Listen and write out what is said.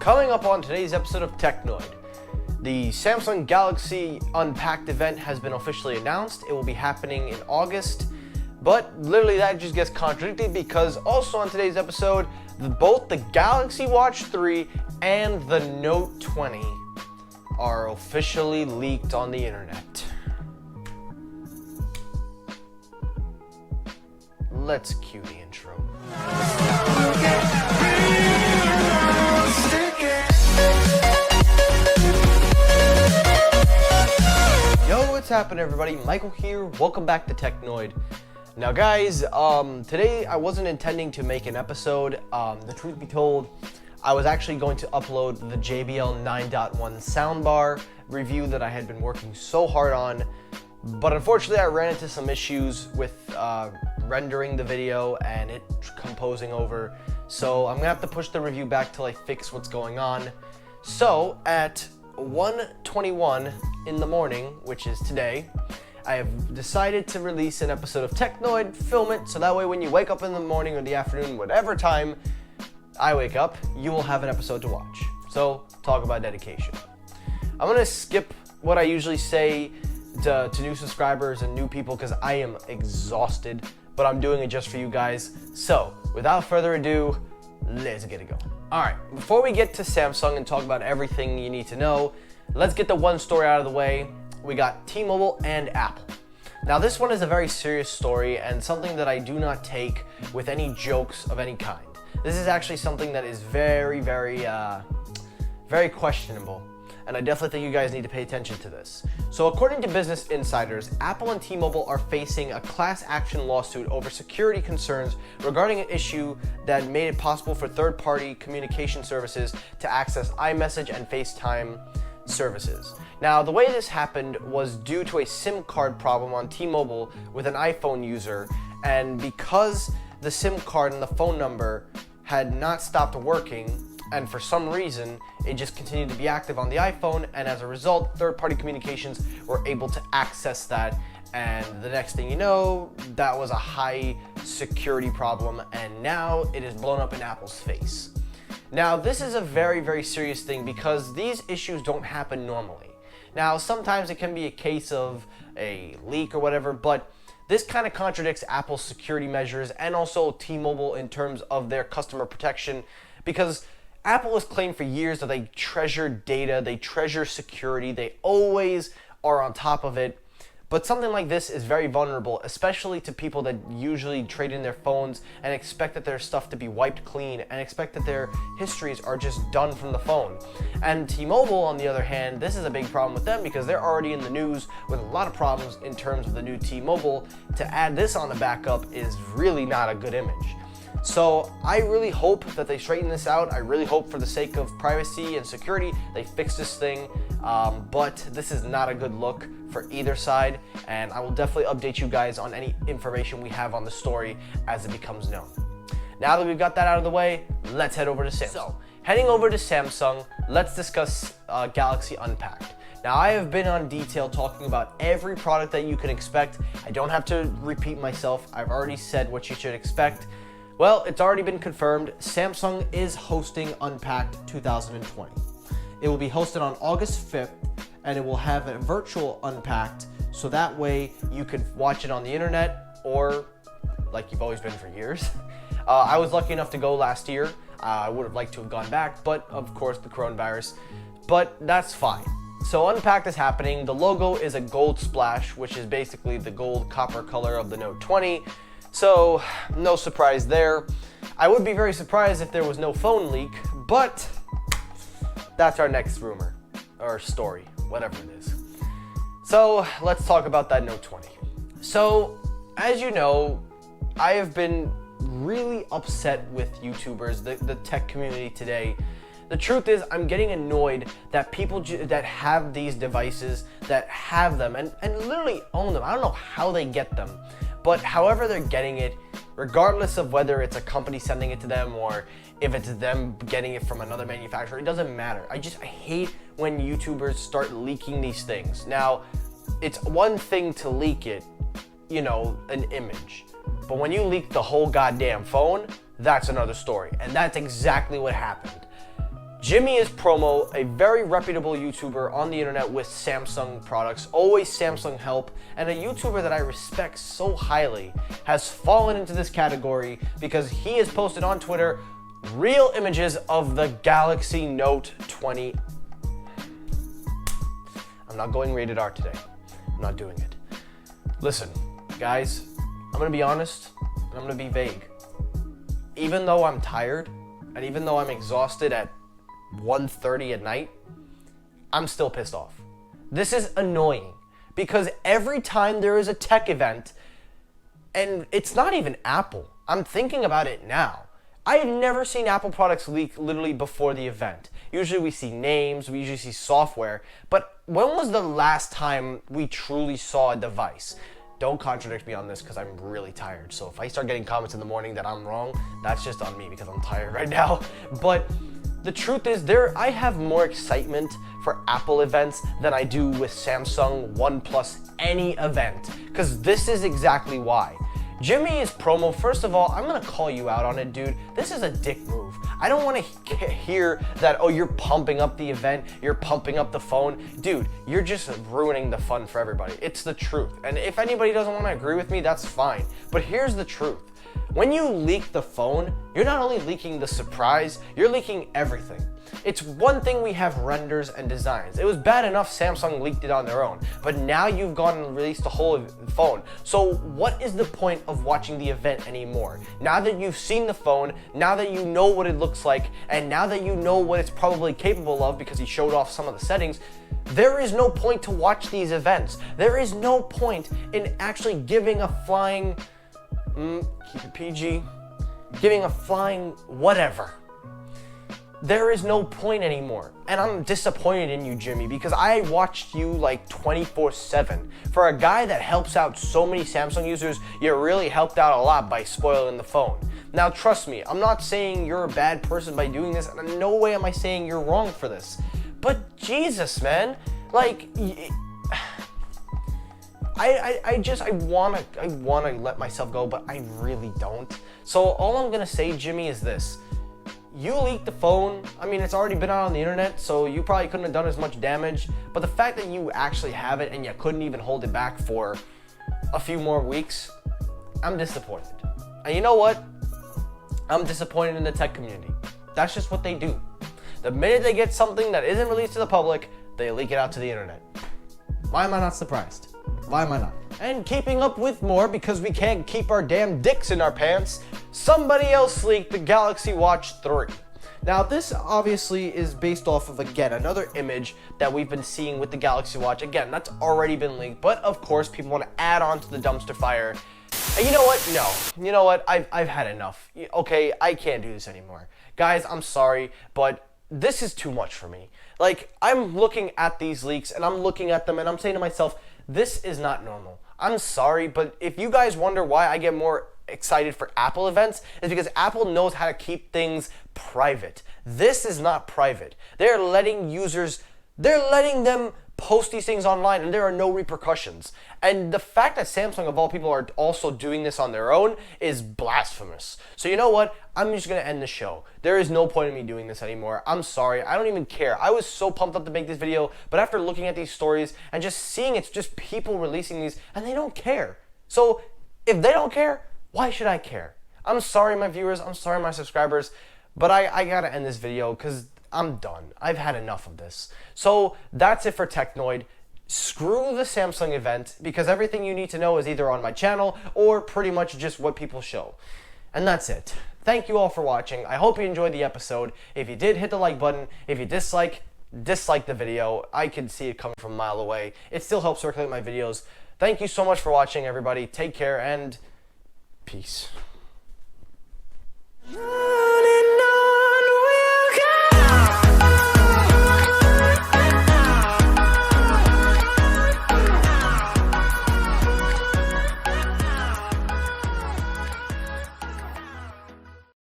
Coming up on today's episode of Technoid, the Samsung Galaxy Unpacked event has been officially announced. It will be happening in August, but literally that just gets contradicted because also on today's episode, both the Galaxy Watch 3 and the Note 20 are officially leaked on the internet. Let's cue the intro. Yo, what's happening everybody? Michael here, welcome back to Technoid. Now guys, today I wasn't intending to make an episode. The truth be told, I was actually going to upload the JBL 9.1 soundbar review that I had been working so hard on, but unfortunately I ran into some issues with rendering the video and it composing over, so I'm gonna have to push the review back till I fix what's going on. So at 1:21 in the morning, which is today, I have decided to release an episode of Technoid, film it, so that way when you wake up in the morning or the afternoon, whatever time I wake up, you will have an episode to watch. So, talk about dedication. I'm gonna skip what I usually say to new subscribers and new people because I am exhausted, but I'm doing it just for you guys. So, without further ado, let's get it going. Alright, before we get to Samsung and talk about everything you need to know, let's get the one story out of the way. We got T-Mobile and Apple. Now this one is a very serious story and something that I do not take with any jokes of any kind. This is actually something that is very questionable, and I definitely think you guys need to pay attention to this. So according to Business Insiders, Apple and T-Mobile are facing a class action lawsuit over security concerns regarding an issue that made it possible for third-party communication services to access iMessage and FaceTime services. Now, the way this happened was due to a SIM card problem on T-Mobile with an iPhone user, and because the SIM card and the phone number had not stopped working, and for some reason, it just continued to be active on the iPhone, and as a result, third-party communications were able to access that, and the next thing you know, that was a high security problem, and now it is blown up in Apple's face. Now, this is a very serious thing because these issues don't happen normally. Now, sometimes it can be a case of a leak or whatever, but this kind of contradicts Apple's security measures and also T-Mobile in terms of their customer protection, because Apple has claimed for years that they treasure data, they treasure security, they always are on top of it. But something like this is very vulnerable, especially to people that usually trade in their phones and expect that their stuff to be wiped clean and expect that their histories are just done from the phone. And T-Mobile, on the other hand, this is a big problem with them because they're already in the news with a lot of problems in terms of the new T-Mobile. To add this on the backup is really not a good image. So I really hope that they straighten this out. I really hope for the sake of privacy and security, they fix this thing. But this is not a good look for either side, and I will definitely update you guys on any information we have on the story as it becomes known. Now that we've got that out of the way, let's head over to Samsung. So, heading over to Samsung, let's discuss Galaxy Unpacked. Now, I have been on detail talking about every product that you can expect. I don't have to repeat myself. I've already said what you should expect. Well, it's already been confirmed. Samsung is hosting Unpacked 2020. It will be hosted on August 5th, and it will have a virtual Unpacked, so that way you can watch it on the internet or like you've always been for years. I was lucky enough to go last year. I would have liked to have gone back, but of course the coronavirus, but that's fine. So Unpacked is happening. The logo is a gold splash, which is basically the gold copper color of the Note 20. So, no surprise there. I would be very surprised if there was no phone leak, but that's our next rumor, or story, whatever it is. So, let's talk about that Note 20. So, as you know, I have been really upset with YouTubers, the tech community today. The truth is, I'm getting annoyed that people that have these devices, that have them, and literally own them. I don't know how they get them. But however they're getting it, regardless of whether it's a company sending it to them or if it's them getting it from another manufacturer, it doesn't matter. I hate when YouTubers start leaking these things. Now, it's one thing to leak it, an image. But when you leak the whole goddamn phone, that's another story. And that's exactly what happened. Jimmy is Promo, a very reputable YouTuber on the internet with Samsung products, always Samsung help, and a YouTuber that I respect so highly, has fallen into this category because he has posted on Twitter real images of the Galaxy Note 20. I'm not going rated R today. I'm not doing it. Listen, guys, I'm gonna be honest, and I'm gonna be vague. Even though I'm tired, and even though I'm exhausted at 1:30 at night, I'm still pissed off. This is annoying because every time there is a tech event, and it's not even Apple, I'm thinking about it now. I have never seen Apple products leak literally before the event. Usually we see names, we usually see software, but when was the last time we truly saw a device? Don't contradict me on this because I'm really tired. So if I start getting comments in the morning that I'm wrong, that's just on me because I'm tired right now. But the truth is, I have more excitement for Apple events than I do with Samsung, OnePlus, any event. Because this is exactly why. Jimmy is Promo. First of all, I'm gonna call you out on it, dude. This is a dick move. I don't wanna hear that, oh, you're pumping up the event, you're pumping up the phone. Dude, you're just ruining the fun for everybody. It's the truth. And if anybody doesn't wanna agree with me, that's fine. But here's the truth. When you leak the phone, you're not only leaking the surprise, you're leaking everything. It's one thing we have renders and designs. It was bad enough Samsung leaked it on their own, but now you've gone and released the whole phone. So what is the point of watching the event anymore? Now that you've seen the phone, now that you know what it looks like, and now that you know what it's probably capable of because he showed off some of the settings, there is no point to watch these events. There is no point in actually giving a flying, keep it PG, giving a flying whatever. There is no point anymore. And I'm disappointed in you, Jimmy, because I watched you like 24/7. For a guy that helps out so many Samsung users, you really helped out a lot by spoiling the phone. Now, trust me, I'm not saying you're a bad person by doing this, and in no way am I saying you're wrong for this. But Jesus, man, like, I wanna let myself go, but I really don't. So all I'm gonna say, Jimmy, is this. You leaked the phone. I mean, it's already been out on the internet, so you probably couldn't have done as much damage. But the fact that you actually have it and you couldn't even hold it back for a few more weeks, I'm disappointed. And you know what? I'm disappointed in the tech community. That's just what they do. The minute they get something that isn't released to the public, they leak it out to the internet. Why am I not surprised? Why am I not? And keeping up with more, because we can't keep our damn dicks in our pants, somebody else leaked the Galaxy Watch 3. Now, this obviously is based off of, again, another image that we've been seeing with the Galaxy Watch. Again, that's already been leaked, but of course, people want to add on to the dumpster fire. And you know what? No. You know what? I've had enough. Okay, I can't do this anymore. Guys, I'm sorry, but this is too much for me. Like, I'm looking at these leaks, and I'm looking at them, and I'm saying to myself, this is not normal. I'm sorry, but if you guys wonder why I get more excited for Apple events, it's because Apple knows how to keep things private. This is not private. They're letting them post these things online and there are no repercussions. And the fact that Samsung, of all people, are also doing this on their own is blasphemous. So you know what? I'm just gonna end the show. There is no point in me doing this anymore. I'm sorry. I don't even care. I was so pumped up to make this video, but after looking at these stories and just seeing it's just people releasing these and they don't care. So if they don't care, why should I care? I'm sorry, my viewers. I'm sorry, my subscribers. But I gotta end this video because I'm done. I've had enough of this. So that's it for Technoid. Screw the Samsung event because everything you need to know is either on my channel or pretty much just what people show. And that's it. Thank you all for watching. I hope you enjoyed the episode. If you did, hit the like button. If you dislike the video. I can see it coming from a mile away. It still helps circulate my videos. Thank you so much for watching, everybody. Take care and peace.